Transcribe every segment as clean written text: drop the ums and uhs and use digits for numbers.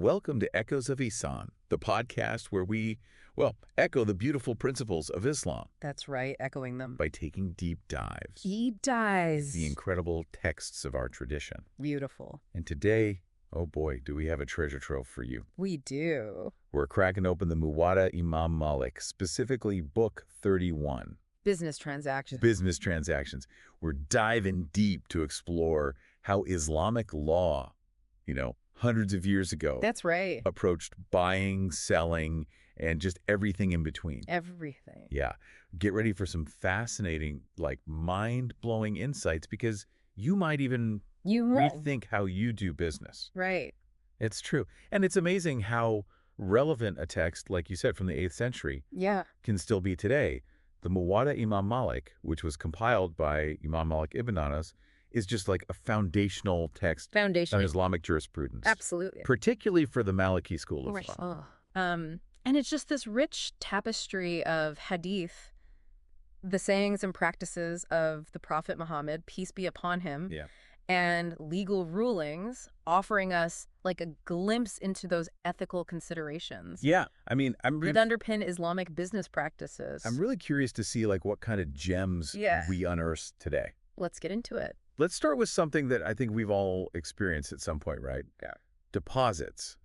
Welcome to Echoes of Ihsan, the podcast where we, echo the beautiful principles of Islam That's right, echoing them. by taking deep dives. Deep dives. The incredible texts of our tradition. Beautiful. And today, oh boy, do we have a treasure trove for you. We do. We're cracking open the Muwatta Imam Malik, specifically Book 31. Business transactions. Business transactions. We're diving deep to explore how Islamic law, hundreds of years ago, That's right. approached buying, selling, and just everything in between. Everything. Yeah. Get ready for some fascinating, mind-blowing insights because you might even rethink how you do business. Right. It's true. And it's amazing how relevant a text, like you said, from the 8th century Yeah. can still be today. The Muwatta Imam Malik, which was compiled by Imam Malik ibn Anas, is just like a foundational text Foundation. on Islamic jurisprudence. Absolutely. Particularly for the Maliki school of Right. thought. And it's just this rich tapestry of hadith, the sayings and practices of the Prophet Muhammad, peace be upon him, Yeah. and legal rulings offering us like a glimpse into those ethical considerations Yeah. I mean, that underpin Islamic business practices. I'm really curious to see what kind of gems we unearth today. Let's get into it. Let's start with something that I think we've all experienced at some point, right? Yeah. Deposits.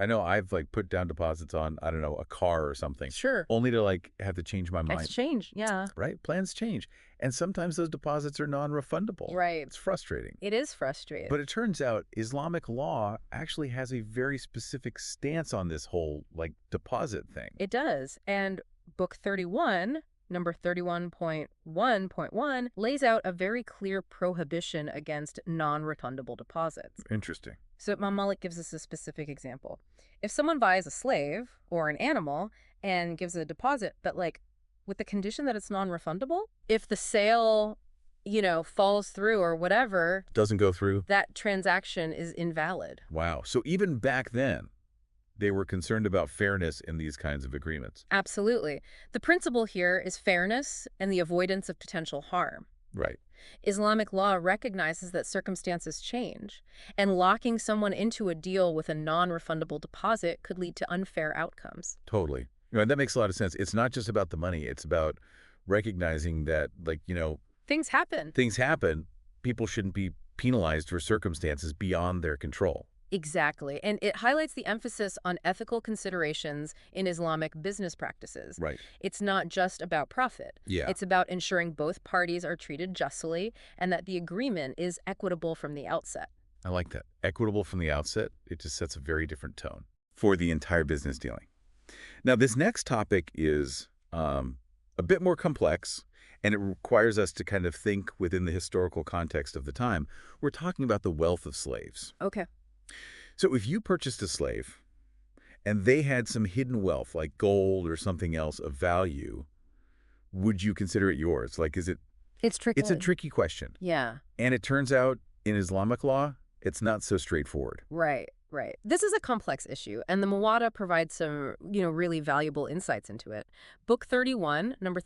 I know I've put down deposits on, I don't know, a car or something. Sure. Only to have to change my mind. Exchange, yeah. Right? Plans change. And sometimes those deposits are non-refundable. Right. It's frustrating. It is frustrating. But it turns out Islamic law actually has a very specific stance on this whole deposit thing. It does. And Book 31, number 31.1.1, lays out a very clear prohibition against non-refundable deposits. Interesting. So Imam Malik gives us a specific example. If someone buys a slave or an animal and gives a deposit, but with the condition that it's non-refundable, if the sale, falls through or whatever, Doesn't go through? that transaction is invalid. Wow. So even back then, they were concerned about fairness in these kinds of agreements. Absolutely. The principle here is fairness and the avoidance of potential harm. Right. Islamic law recognizes that circumstances change, and locking someone into a deal with a non-refundable deposit could lead to unfair outcomes. Totally. That makes a lot of sense. It's not just about the money. It's about recognizing that, Things happen. things happen. People shouldn't be penalized for circumstances beyond their control. Exactly. And it highlights the emphasis on ethical considerations in Islamic business practices. Right. It's not just about profit. Yeah. It's about ensuring both parties are treated justly and that the agreement is equitable from the outset. I like that. Equitable from the outset. It just sets a very different tone for the entire business dealing. Now, this next topic is a bit more complex, and it requires us to kind of think within the historical context of the time. We're talking about the wealth of slaves. Okay. So if you purchased a slave and they had some hidden wealth, like gold or something else of value, would you consider it yours? It's tricky. It's a tricky question. Yeah. And it turns out in Islamic law, it's not so straightforward. Right. This is a complex issue, and the Muwatta provides some, really valuable insights into it. Book 31, number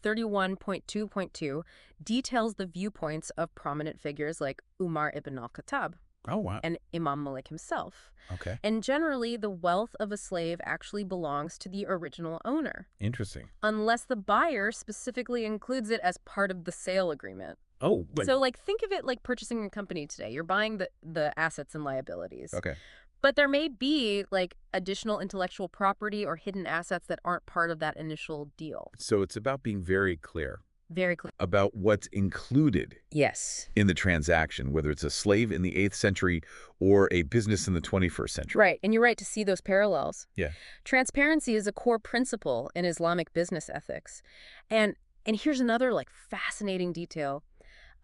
31.2.2, details the viewpoints of prominent figures like Umar ibn al-Khattab Oh, wow. and Imam Malik himself. Okay. And generally, the wealth of a slave actually belongs to the original owner, Interesting. unless the buyer specifically includes it as part of the sale agreement. Oh, So, think of it like purchasing a company today. You're buying the assets and liabilities. okay. But there may be, additional intellectual property or hidden assets that aren't part of that initial deal. So it's about being very clear Very clear. about what's included Yes. in the transaction, whether it's a slave in the 8th century or a business in the 21st century. Right. And you're right to see those parallels. Yeah. Transparency is a core principle in Islamic business ethics. And here's another, fascinating detail.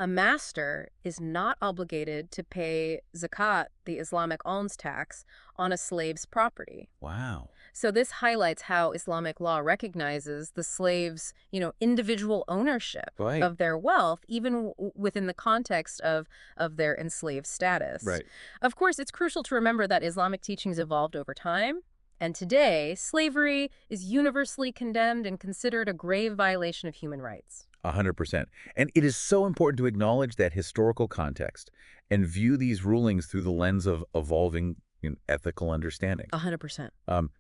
A master is not obligated to pay zakat, the Islamic alms tax, on a slave's property. Wow. So this highlights how Islamic law recognizes the slave's, individual ownership Right. of their wealth, even within the context of their enslaved status. Right. Of course, it's crucial to remember that Islamic teachings evolved over time. And today, slavery is universally condemned and considered a grave violation of human rights. 100%. And it is so important to acknowledge that historical context and view these rulings through the lens of evolving ethical understanding. 100%.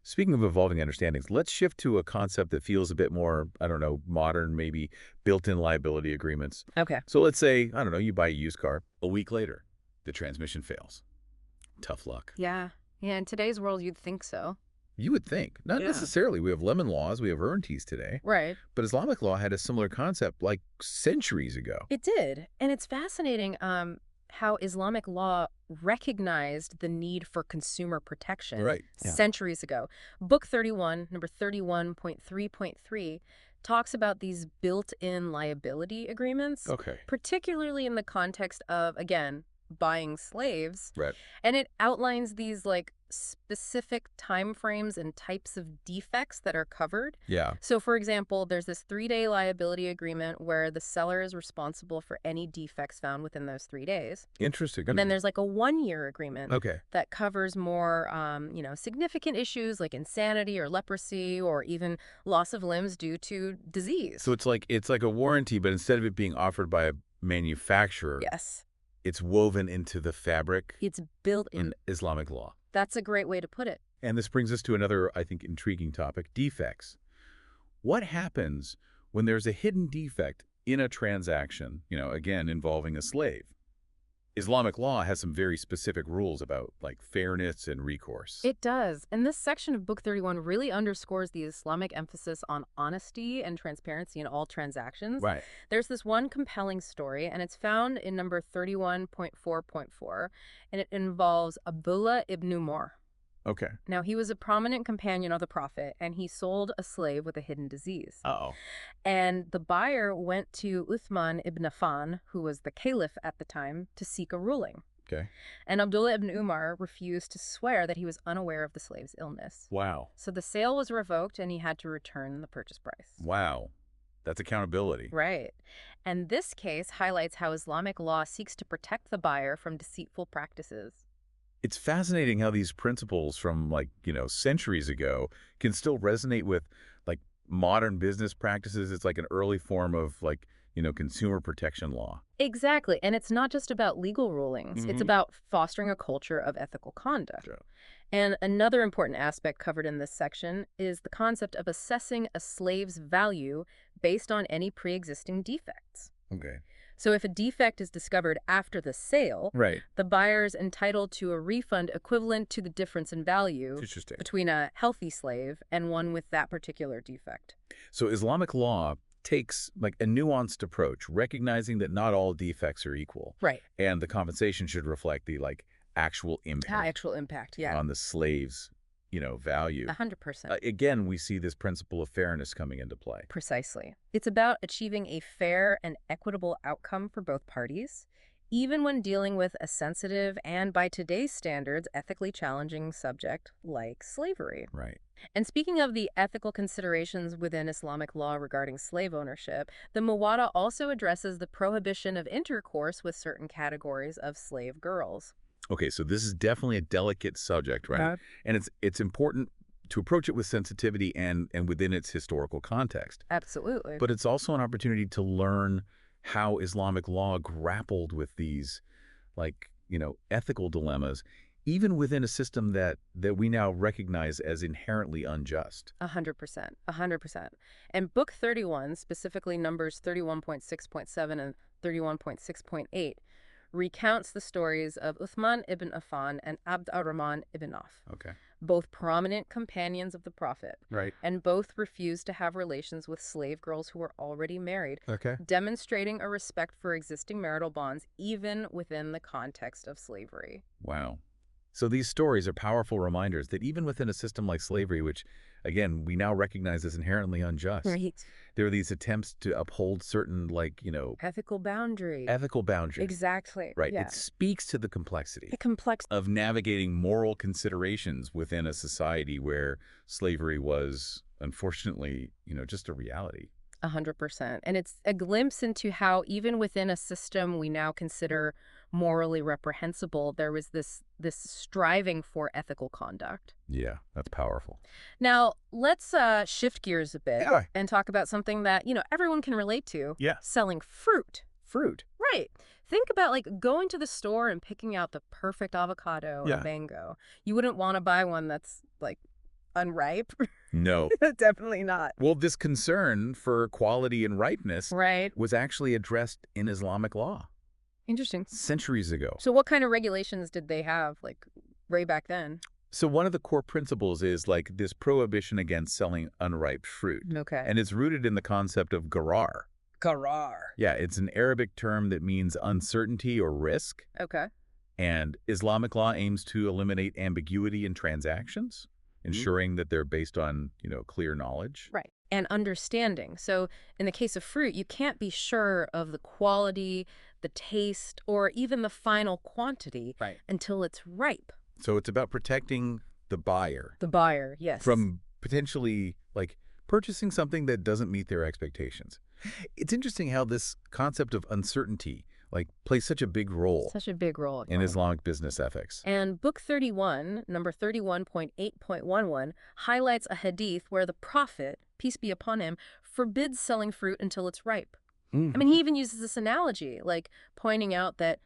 Speaking of evolving understandings, let's shift to a concept that feels a bit more, I don't know, modern, maybe built-in liability agreements. Okay. So let's say, I don't know, you buy a used car. A week later, the transmission fails. Tough luck. Yeah. Yeah, in today's world, you'd think so. You would think. Not necessarily. We have lemon laws, we have warranties today. Right. But Islamic law had a similar concept like centuries ago. It did. And it's fascinating how Islamic law recognized the need for consumer protection centuries ago. Book 31, number 31.3.3, talks about these built-in liability agreements, particularly in the context of, again, buying slaves. Right. And it outlines these like specific timeframes and types of defects that are covered. Yeah. So for example, there's this 3-day liability agreement where the seller is responsible for any defects found within those 3 days. Interesting. And then there's like a 1-year agreement that covers more, significant issues like insanity or leprosy or even loss of limbs due to disease. So it's like a warranty, but instead of it being offered by a manufacturer, yes, it's woven into the fabric. It's built in Islamic law. That's a great way to put it. And this brings us to another, I think, intriguing topic, defects. What happens when there's a hidden defect in a transaction, again, involving a slave? Islamic law has some very specific rules about, like, fairness and recourse. It does. And this section of Book 31 really underscores the Islamic emphasis on honesty and transparency in all transactions. Right. There's this one compelling story, and it's found in number 31.4.4, and it involves Abdullah ibn Umar. Okay. Now, he was a prominent companion of the Prophet, and he sold a slave with a hidden disease. Uh-oh. And the buyer went to Uthman ibn Affan, who was the caliph at the time, to seek a ruling. Okay. And Abdullah ibn Umar refused to swear that he was unaware of the slave's illness. Wow. So the sale was revoked, and he had to return the purchase price. Wow. That's accountability. Right. And this case highlights how Islamic law seeks to protect the buyer from deceitful practices. It's fascinating how these principles from, centuries ago can still resonate with, modern business practices. It's like an early form of, consumer protection law. Exactly. And it's not just about legal rulings. It's about fostering a culture of ethical conduct. Sure. And another important aspect covered in this section is the concept of assessing a slave's value based on any pre-existing defects. Okay. So if a defect is discovered after the sale, Right. the buyer is entitled to a refund equivalent to the difference in value between a healthy slave and one with that particular defect. So Islamic law takes a nuanced approach, recognizing that not all defects are equal. Right. And the compensation should reflect the actual impact. Yeah. On the slave's, value. 100%. Again, we see this principle of fairness coming into play. Precisely. It's about achieving a fair and equitable outcome for both parties, even when dealing with a sensitive and, by today's standards, ethically challenging subject like slavery. Right. And speaking of the ethical considerations within Islamic law regarding slave ownership, the Muwatta also addresses the prohibition of intercourse with certain categories of slave girls. Okay, so this is definitely a delicate subject, right? And it's important to approach it with sensitivity and within its historical context. Absolutely. But it's also an opportunity to learn how Islamic law grappled with these, ethical dilemmas, even within a system that we now recognize as inherently unjust. 100%. 100%. And Book 31, specifically numbers 31.6.7 and 31.6.8, recounts the stories of Uthman ibn Affan and Abd ar-Rahman ibn Auf, both prominent companions of the Prophet, Right. and both refused to have relations with slave girls who were already married, demonstrating a respect for existing marital bonds even within the context of slavery. Wow. So these stories are powerful reminders that even within a system like slavery, which, again, we now recognize as inherently unjust, there are these attempts to uphold certain, ethical boundaries. Ethical boundaries. Exactly. Right. Yeah. It speaks to the complexity. The of navigating moral considerations within a society where slavery was, unfortunately, just a reality. 100%. And it's a glimpse into how even within a system we now consider morally reprehensible, there was this striving for ethical conduct. Yeah, that's powerful. Now, let's shift gears a bit and talk about something that, everyone can relate to. Yeah. Selling fruit. Fruit. Right. Think about like going to the store and picking out the perfect avocado or Yeah. mango. You wouldn't want to buy one that's like unripe. No. Definitely not. Well, this concern for quality and ripeness Right. was actually addressed in Islamic law Interesting. centuries ago. So what kind of regulations did they have like way back then? So one of the core principles is like this prohibition against selling unripe fruit. Okay. And it's rooted in the concept of gharar. Qarar. Yeah, it's an Arabic term that means uncertainty or risk. Okay. And Islamic law aims to eliminate ambiguity in transactions, ensuring that they're based on, clear knowledge. Right. And understanding. So in the case of fruit, you can't be sure of the quality, the taste, or even the final quantity Right. until it's ripe. So it's about protecting the buyer The buyer, yes. from potentially purchasing something that doesn't meet their expectations. It's interesting how this concept of uncertainty plays such a big role Such a big role. in Islamic business ethics. And Book 31, number 31.8.11, highlights a hadith where the Prophet, peace be upon him, forbids selling fruit until it's ripe. I mean, he even uses this analogy, like pointing out that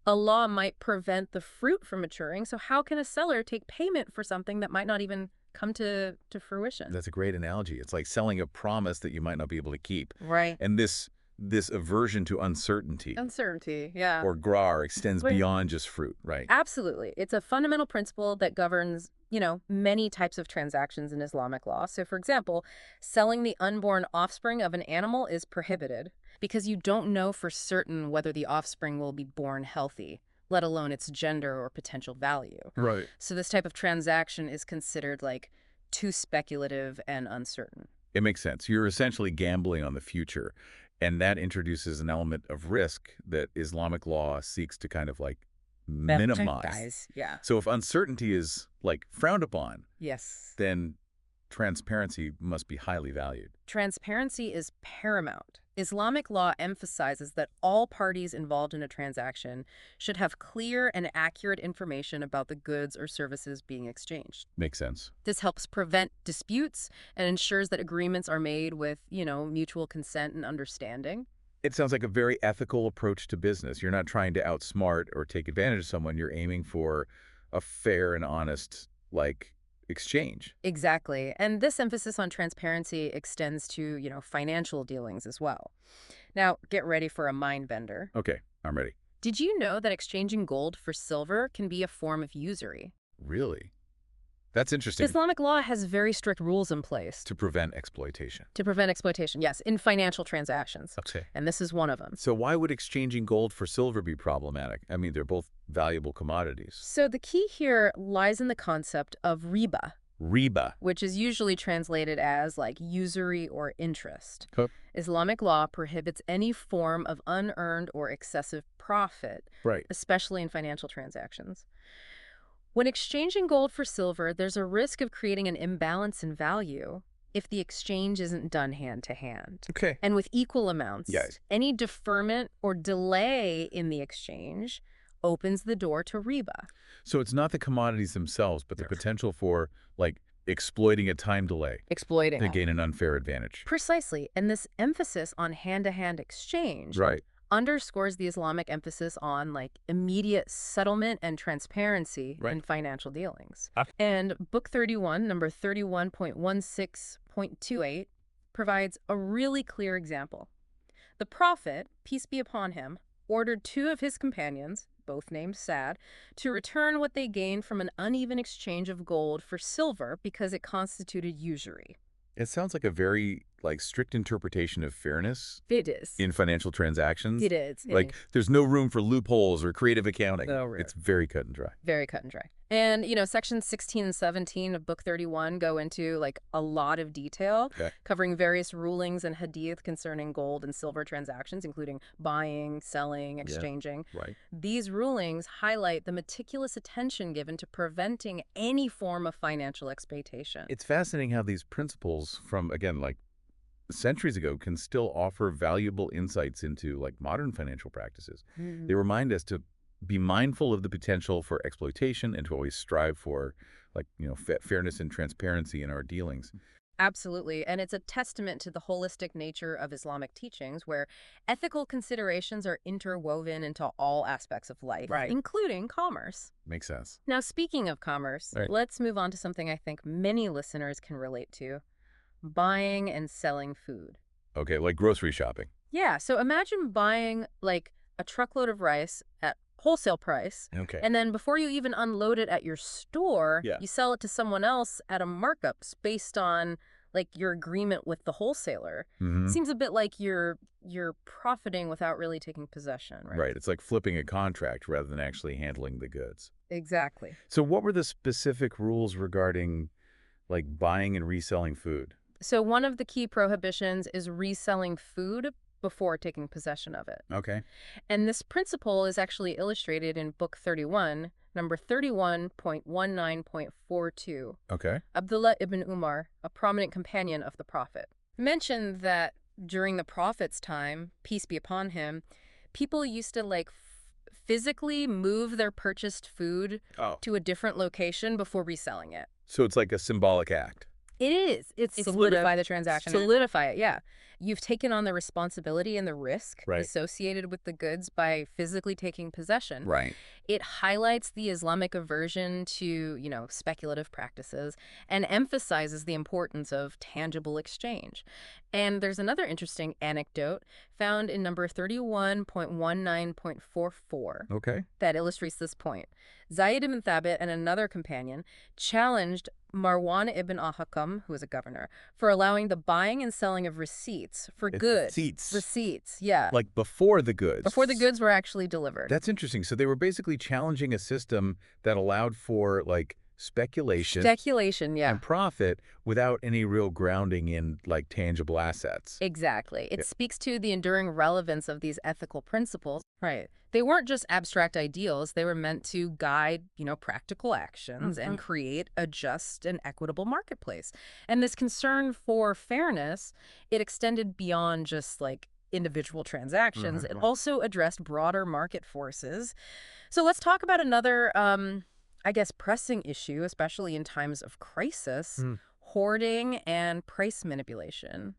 a law might prevent the fruit from maturing, so how can a seller take payment for something that might not even come to fruition? That's a great analogy. It's like selling a promise that you might not be able to keep. Right. And this aversion to uncertainty Uncertainty, yeah. or grar extends Wait. beyond just fruit, right? Absolutely. It's a fundamental principle that governs, many types of transactions in Islamic law. So, for example, selling the unborn offspring of an animal is prohibited because you don't know for certain whether the offspring will be born healthy, let alone its gender or potential value. Right. So this type of transaction is considered too speculative and uncertain. It makes sense. You're essentially gambling on the future, and that introduces an element of risk that Islamic law seeks to kind of minimize. Guys, yeah. So if uncertainty is frowned upon, Yes. then transparency must be highly valued. Transparency is paramount. Islamic law emphasizes that all parties involved in a transaction should have clear and accurate information about the goods or services being exchanged. Makes sense. This helps prevent disputes and ensures that agreements are made with, mutual consent and understanding. It sounds like a very ethical approach to business. You're not trying to outsmart or take advantage of someone. You're aiming for a fair and honest, exchange. Exactly. And this emphasis on transparency extends to, financial dealings as well. Now, get ready for a mind bender. Okay, I'm ready. Did you know that exchanging gold for silver can be a form of usury? Really? That's interesting. Islamic law has very strict rules in place To prevent exploitation. to prevent exploitation, yes, in financial transactions. Okay. And this is one of them. So why would exchanging gold for silver be problematic? I mean, they're both valuable commodities. So the key here lies in the concept of riba, Riba. which is usually translated as usury or interest. Okay. Islamic law prohibits any form of unearned or excessive profit, Right. especially in financial transactions. When exchanging gold for silver, there's a risk of creating an imbalance in value if the exchange isn't done hand to hand. Okay. And with equal amounts, Yes. any deferment or delay in the exchange opens the door to riba. So it's not the commodities themselves, but the potential for, exploiting a time delay Exploiting. to gain an unfair advantage. Precisely. And this emphasis on hand-to-hand exchange Right. underscores the Islamic emphasis on immediate settlement and transparency Right. in financial dealings. Ah. And Book 31, number 31.16.28, provides a really clear example. The Prophet, peace be upon him, ordered two of his companions, both named Sad, to return what they gained from an uneven exchange of gold for silver because it constituted usury. It sounds like a very, strict interpretation of fairness It is. in financial transactions. It is. There's no room for loopholes or creative accounting. No room. It's very cut and dry. Very cut and dry. And, sections 16 and 17 of Book 31 go into, a lot of detail, Okay. covering various rulings and hadith concerning gold and silver transactions, including buying, selling, exchanging. Right. These rulings highlight the meticulous attention given to preventing any form of financial exploitation. It's fascinating how these principles from, again, centuries ago can still offer valuable insights into modern financial practices. Mhm. They remind us to be mindful of the potential for exploitation and to always strive for fairness and transparency in our dealings. Absolutely. And it's a testament to the holistic nature of Islamic teachings where ethical considerations are interwoven into all aspects of life, Right. including commerce. Makes sense. Now, speaking of commerce, Right. let's move on to something I think many listeners can relate to: buying and selling food. Okay, like grocery shopping. Yeah, so imagine buying like a truckload of rice at wholesale price, Okay. and then before you even unload it at your store, Yeah. you sell it to someone else at a markups based on like your agreement with the wholesaler. Mm-hmm. Seems a bit like you're profiting without really taking possession, right? Right. It's like flipping a contract rather than actually handling the goods. Exactly. So what were the specific rules regarding like buying and reselling food? So one of the key prohibitions is reselling food before taking possession of it. Okay. And this principle is actually illustrated in Book 31, number 31.19.42. Okay. Abdullah ibn Umar, a prominent companion of the Prophet, mentioned that during the Prophet's time, peace be upon him, people used to physically move their purchased food Oh. to a different location before reselling it. So it's like a symbolic act. It is. It's Solidify the transaction. Solidify it, yeah. You've taken on the responsibility and the risk Right. associated with the goods by physically taking possession. Right. It highlights the Islamic aversion to, speculative practices and emphasizes the importance of tangible exchange. And there's another interesting anecdote found in number 31.19.44 Okay. that illustrates this point. Zayd ibn Thabit and another companion challenged Marwan ibn al-Hakam, who was a governor, for allowing the buying and selling of receipts for goods. Receipts. Receipts, yeah. Like before the goods. Before the goods were actually delivered. That's interesting. So they were basically challenging a system that allowed for like speculation Speculation, yeah. and profit without any real grounding in like tangible assets. Exactly. It Yeah. speaks to the enduring relevance of these ethical principles. Right. They weren't just abstract ideals. They were meant to guide, practical actions and create a just and equitable marketplace. And this concern for fairness, it extended beyond just like individual transactions. It also addressed broader market forces. So let's talk about another, pressing issue, especially in times of crisis: hoarding and price manipulation.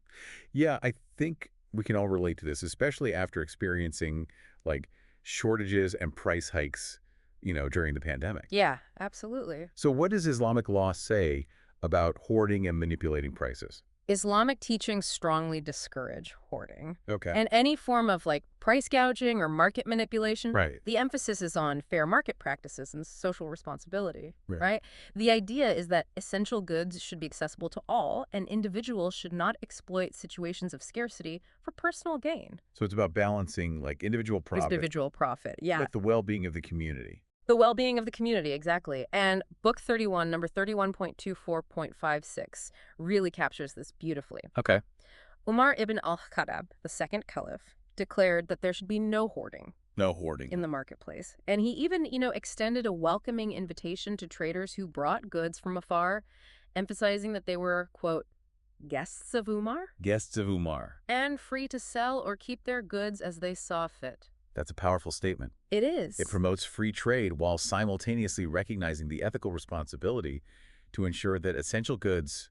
Yeah, I think we can all relate to this, especially after experiencing like shortages and price hikes, during the pandemic. Yeah, absolutely. So what does Islamic law say about hoarding and manipulating prices? Islamic teachings strongly discourage hoarding. Okay. And any form of price gouging or market manipulation, Right. the emphasis is on fair market practices and social responsibility, Right. right? The idea is that essential goods should be accessible to all, and individuals should not exploit situations of scarcity for personal gain. So it's about balancing like individual profit Individual profit, yeah. with the well-being of the community. The well-being of the community, exactly. And Book 31, number 31.24.56, really captures this beautifully. Okay. Umar ibn al-Khattab, the second caliph, declared that there should be no hoarding No hoarding. in the marketplace. And he even, extended a welcoming invitation to traders who brought goods from afar, emphasizing that they were, quote, guests of Umar Guests of Umar. and free to sell or keep their goods as they saw fit. That's a powerful statement. It is. It promotes free trade while simultaneously recognizing the ethical responsibility to ensure that essential goods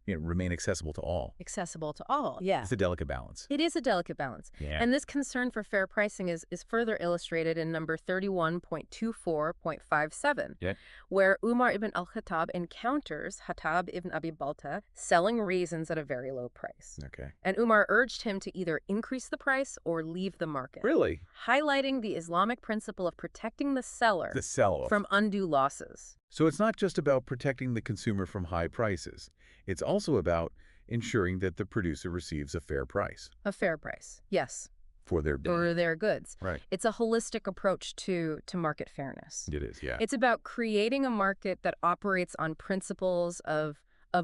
remain accessible to all. accessible to all. Yeah. It's a delicate balance. It is a delicate balance. Yeah. And this concern for fair pricing is further illustrated in number 31.24.57, Yeah. where Umar ibn al-Khattab encounters Hattab ibn Abi Balta selling raisins at a very low price. Okay. And Umar urged him to either increase the price or leave the market, Really? highlighting the Islamic principle of protecting the seller The sell-off. from undue losses. So it's not just about protecting the consumer from high prices. It's also about ensuring that the producer receives a fair price A fair price, yes, for their for their goods. Right. It's a holistic approach to market fairness. It is, yeah. It's about creating a market that operates on principles of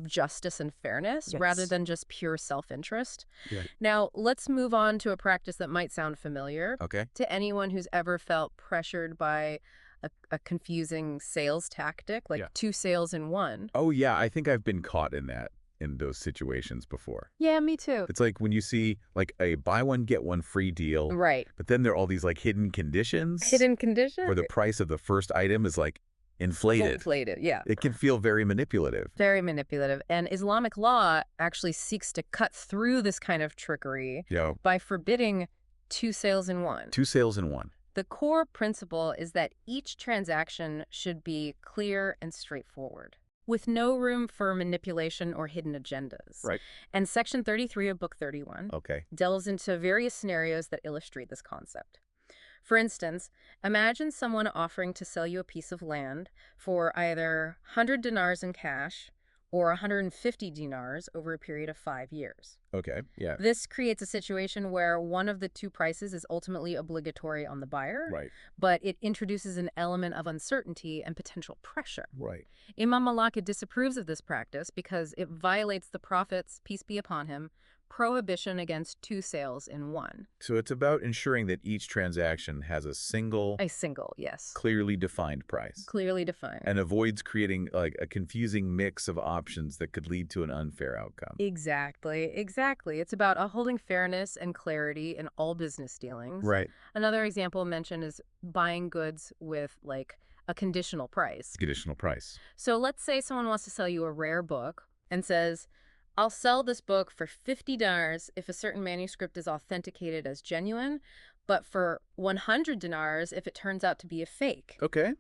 justice and fairness rather Yes. than just pure self-interest. Yeah. Now, let's move on to a practice that might sound familiar Okay. to anyone who's ever felt pressured by a confusing sales tactic, like Yeah. two sales in one. Oh, yeah. I think I've been caught in those situations before. Yeah, me too. It's like when you see like a buy one, get one free deal, Right. but then there are all these like hidden conditions Hidden condition? where the price of the first item is like inflated. Inflated, yeah. It can feel very manipulative. Very manipulative. And Islamic law actually seeks to cut through this kind of trickery by forbidding two sales in one. Two sales in one. The core principle is that each transaction should be clear and straightforward, with no room for manipulation or hidden agendas. Right. And Section 33 of Book 31 delves into various scenarios that illustrate this concept. For instance, imagine someone offering to sell you a piece of land for either 100 dinars in cash or 150 dinars over a period of 5 years. Okay, yeah. This creates a situation where one of the two prices is ultimately obligatory on the buyer, Right. but it introduces an element of uncertainty and potential pressure. Right. Imam Malik disapproves of this practice because it violates the Prophet's, peace be upon him, prohibition against two sales in one. So it's about ensuring that each transaction has a single, Yes. clearly defined price. Clearly defined. And avoids creating like a confusing mix of options that could lead to an unfair outcome. Exactly. It's about upholding fairness and clarity in all business dealings. Right. Another example mentioned is buying goods with like a conditional price. Conditional price. So let's say someone wants to sell you a rare book and says, I'll sell this book for 50 dinars if a certain manuscript is authenticated as genuine, but for 100 dinars if it turns out to be a fake. Okay.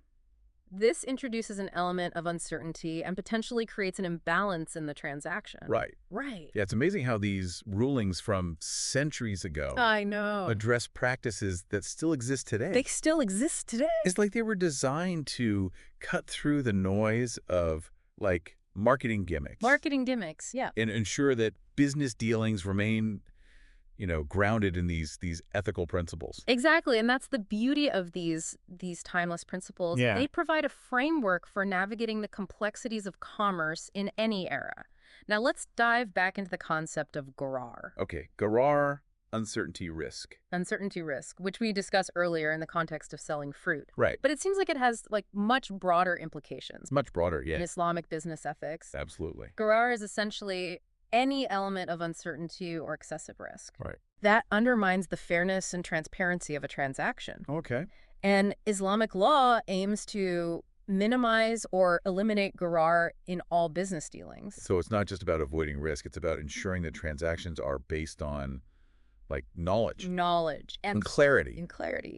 This introduces an element of uncertainty and potentially creates an imbalance in the transaction. Right. Yeah, it's amazing how these rulings from centuries ago I know. address practices that still exist today. They still exist today. It's like they were designed to cut through the noise of like marketing gimmicks. Yeah. And ensure that business dealings remain, grounded in these ethical principles. Exactly, and that's the beauty of these timeless principles. Yeah. They provide a framework for navigating the complexities of commerce in any era. Now let's dive back into the concept of gharar. Okay, gharar, uncertainty risk. Uncertainty risk, which we discussed earlier in the context of selling fruit. Right. But it seems like it has like much broader implications. Much broader, yeah. In Islamic business ethics. Absolutely. Gharar is essentially any element of uncertainty or excessive risk. Right. That undermines the fairness and transparency of a transaction. Okay. And Islamic law aims to minimize or eliminate gharar in all business dealings. So it's not just about avoiding risk, it's about ensuring that transactions are based on like knowledge and clarity.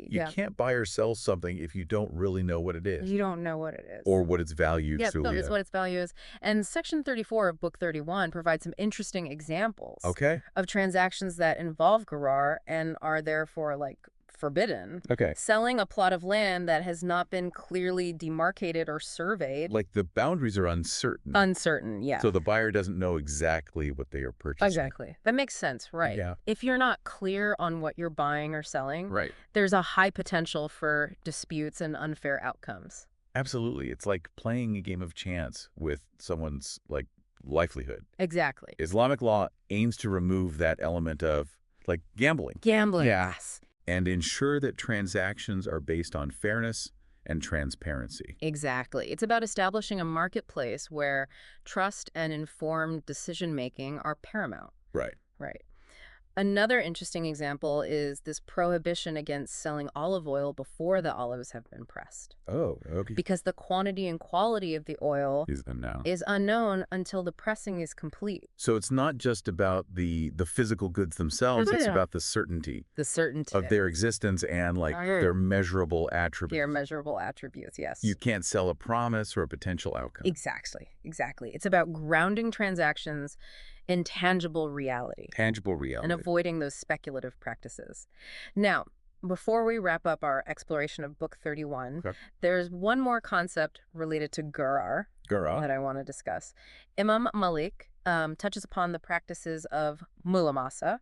You can't buy or sell something if you don't really know what it is. You don't know what it is. Or what its value truly is. What its value is. And Section 34 of Book 31 provides some interesting examples of transactions that involve gharar and are therefore like forbidden. Okay. Selling a plot of land that has not been clearly demarcated or surveyed. Like the boundaries are uncertain. Uncertain, yeah. So the buyer doesn't know exactly what they are purchasing. Exactly. That makes sense, right? Yeah. If you're not clear on what you're buying or selling, Right. there's a high potential for disputes and unfair outcomes. Absolutely. It's like playing a game of chance with someone's like livelihood. Exactly. Islamic law aims to remove that element of like gambling. Yes. And ensure that transactions are based on fairness and transparency. Exactly. It's about establishing a marketplace where trust and informed decision-making are paramount. Right. Another interesting example is this prohibition against selling olive oil before the olives have been pressed. Oh, okay. Because the quantity and quality of the oil is unknown until the pressing is complete. So it's not just about the physical goods themselves, it's about the certainty. Of their existence and like their measurable attributes. Yes. You can't sell a promise or a potential outcome. Exactly. It's about grounding transactions in tangible reality. And avoiding those speculative practices. Now, before we wrap up our exploration of Book 31, there's one more concept related to gharar that I want to discuss. Imam Malik touches upon the practices of mulamasa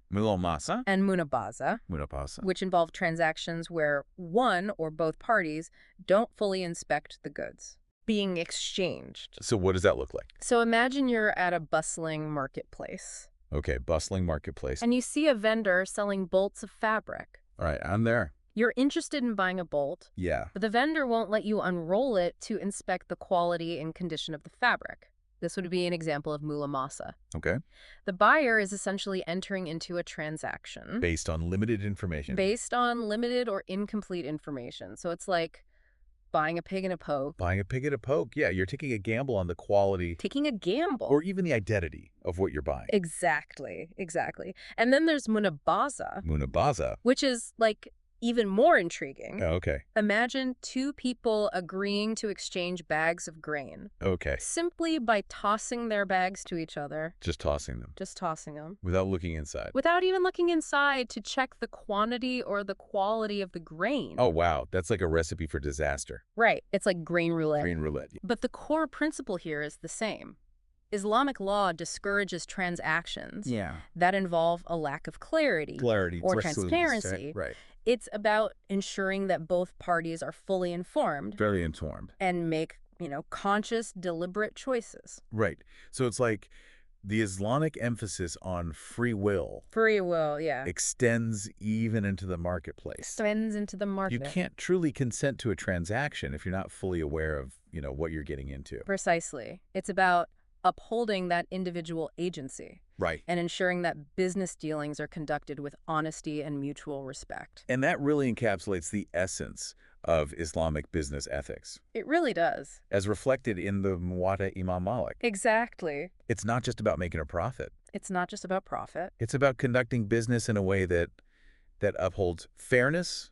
and munabaza, which involve transactions where one or both parties don't fully inspect the goods being exchanged. So what does that look like? So imagine you're at a bustling marketplace. Okay, bustling marketplace. And you see a vendor selling bolts of fabric. All right, I'm there. You're interested in buying a bolt. Yeah. But the vendor won't let you unroll it to inspect the quality and condition of the fabric. This would be an example of mulamasa. Okay. The buyer is essentially entering into a transaction. Based on limited information. Based on limited or incomplete information. So it's like Buying a pig in a poke. Buying a pig at a poke. Yeah, you're taking a gamble on the quality Taking a gamble. or even the identity of what you're buying. Exactly, exactly. And then there's munabaza, Munabaza. which is like even more intriguing. Oh, okay. Imagine two people agreeing to exchange bags of grain Okay. simply by tossing their bags to each other. Just tossing them Just tossing them. without looking inside. Without even looking inside to check the quantity or the quality of the grain. Oh, wow. That's like a recipe for disaster. Right. It's like grain roulette. Green roulette. But the core principle here is the same. Islamic law discourages transactions that involve a lack of clarity or transparency. Right. It's about ensuring that both parties are fully informed Very informed. and make, conscious, deliberate choices. Right. So it's like the Islamic emphasis on free will Free will, yeah. extends even into the marketplace. Extends into the market. You can't truly consent to a transaction if you're not fully aware of, what you're getting into. Precisely. It's about upholding that individual agency. Right. And ensuring that business dealings are conducted with honesty and mutual respect. And that really encapsulates the essence of Islamic business ethics, It really does. as reflected in the Muwatta Imam Malik. Exactly. It's not just about making a profit. It's not just about profit. It's about conducting business in a way that upholds fairness,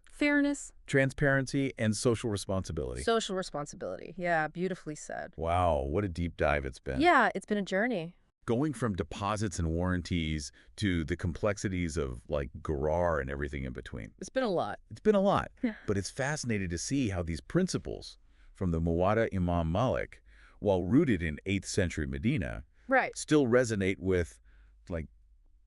transparency, and social responsibility. Social responsibility. Yeah, beautifully said. Wow, what a deep dive it's been. Yeah, it's been a journey. Going from deposits and warranties to the complexities of like Gharar and everything in between. It's been a lot. It's been a lot, Yeah. but it's fascinating to see how these principles from the Muwatta Imam Malik, while rooted in 8th century Medina, Right. still resonate with like,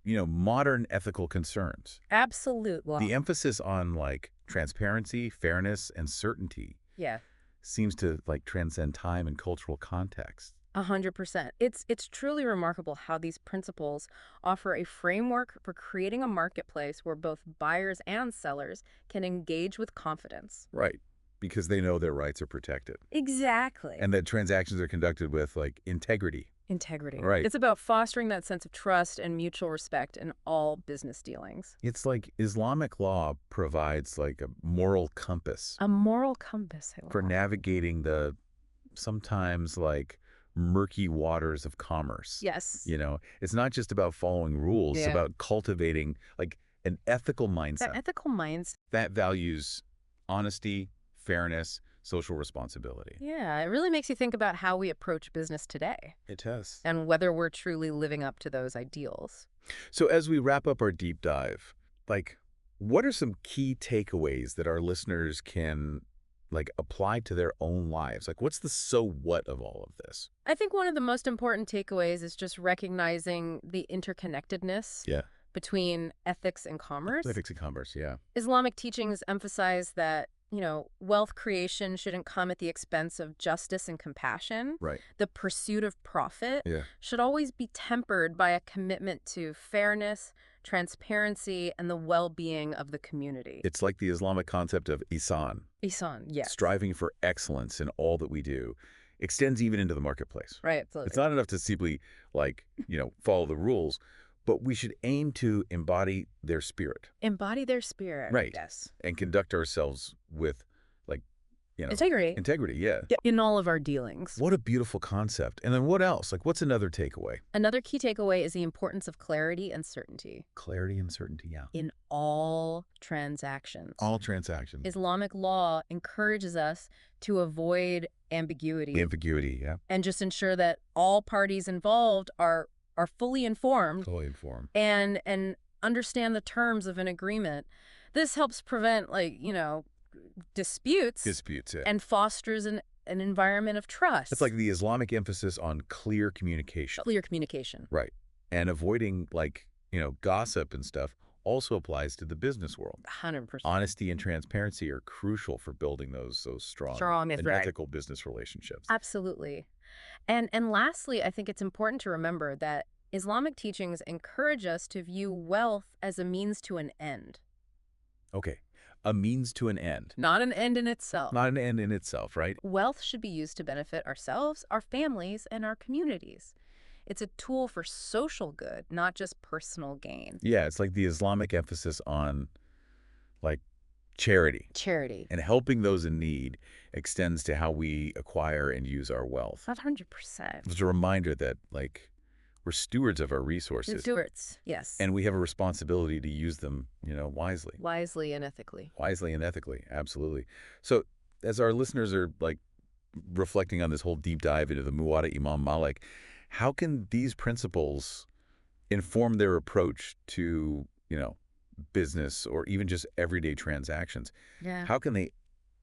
modern ethical concerns. Absolute law. The emphasis on like transparency, fairness, and certainty Yeah. seems to like transcend time and cultural context. 100%. It's truly remarkable how these principles offer a framework for creating a marketplace where both buyers and sellers can engage with confidence. Right. Because they know their rights are protected. Exactly. And that transactions are conducted with like integrity. Integrity. Right. It's about fostering that sense of trust and mutual respect in all business dealings. It's like Islamic law provides like a moral compass A moral compass. I for love. navigating the sometimes like murky waters of commerce. Yes. It's not just about following rules, it's Yeah. about cultivating like an ethical mindset That ethical mindset. that values honesty, fairness, social responsibility. Yeah, it really makes you think about how we approach business today It does. and whether we're truly living up to those ideals. So as we wrap up our deep dive, like what are some key takeaways that our listeners can like apply to their own lives? Like what's the so what of all of this? I think one of the most important takeaways is just recognizing the interconnectedness Yeah. between ethics and commerce. Ethics and commerce, yeah. Islamic teachings emphasize that, wealth creation shouldn't come at the expense of justice and compassion. Right. The pursuit of profit Yeah. should always be tempered by a commitment to fairness, transparency, and the well-being of the community. It's like the Islamic concept of Ihsan, Ihsan, yes. striving for excellence in all that we do, extends even into the marketplace. Right, absolutely. It's not enough to simply like, follow the rules, but we should aim to embody their spirit. Embody their spirit. Right. Yes. And conduct ourselves with like, Integrity. integrity, yeah. In all of our dealings. What a beautiful concept. And then what else? Like what's another takeaway? Another key takeaway is the importance of clarity and certainty Clarity and certainty, yeah. in all transactions. All transactions. Islamic law encourages us to avoid ambiguity Ambiguity, yeah. and just ensure that all parties involved are fully informed Fully informed. and understand the terms of an agreement. This helps prevent disputes Disputes, yeah. and fosters an environment of trust. It's like the Islamic emphasis on clear communication. clear communication. Right. And avoiding like, gossip and stuff also applies to the business world. 100%. Honesty and transparency are crucial for building those strong Strong, and right. ethical business relationships. Absolutely. And lastly, I think it's important to remember that Islamic teachings encourage us to view wealth as a means to an end. Okay. A means to an end. Not an end in itself. Not an end in itself, right? Wealth should be used to benefit ourselves, our families, and our communities. It's a tool for social good, not just personal gain. Yeah, it's like the Islamic emphasis on like charity. Charity. And helping those in need extends to how we acquire and use our wealth. 100%. It's a reminder that, like, we're stewards of our resources. Stewards, yes. And we have a responsibility to use them, wisely. Wisely and ethically. Wisely and ethically, absolutely. So as our listeners are, like, reflecting on this whole deep dive into the Muwatta Imam Malik, how can these principles inform their approach to, business or even just everyday transactions? Yeah. How can they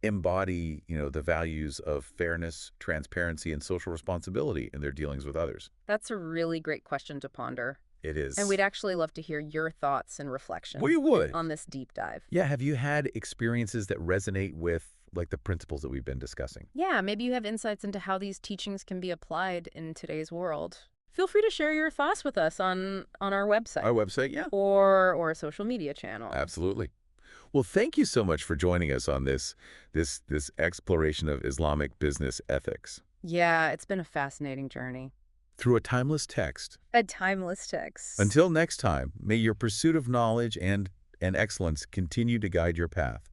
embody, the values of fairness, transparency, and social responsibility in their dealings with others? That's a really great question to ponder. It is. And we'd actually love to hear your thoughts and reflections We would. on this deep dive. Yeah, have you had experiences that resonate with, like, the principles that we've been discussing? Yeah, maybe you have insights into how these teachings can be applied in today's world. Feel free to share your thoughts with us on our website. Our website, yeah. Or a social media channel. Absolutely. Well, thank you so much for joining us on this exploration of Islamic business ethics. Yeah, it's been a fascinating journey. Through a timeless text. A timeless text. Until next time, may your pursuit of knowledge and excellence continue to guide your path.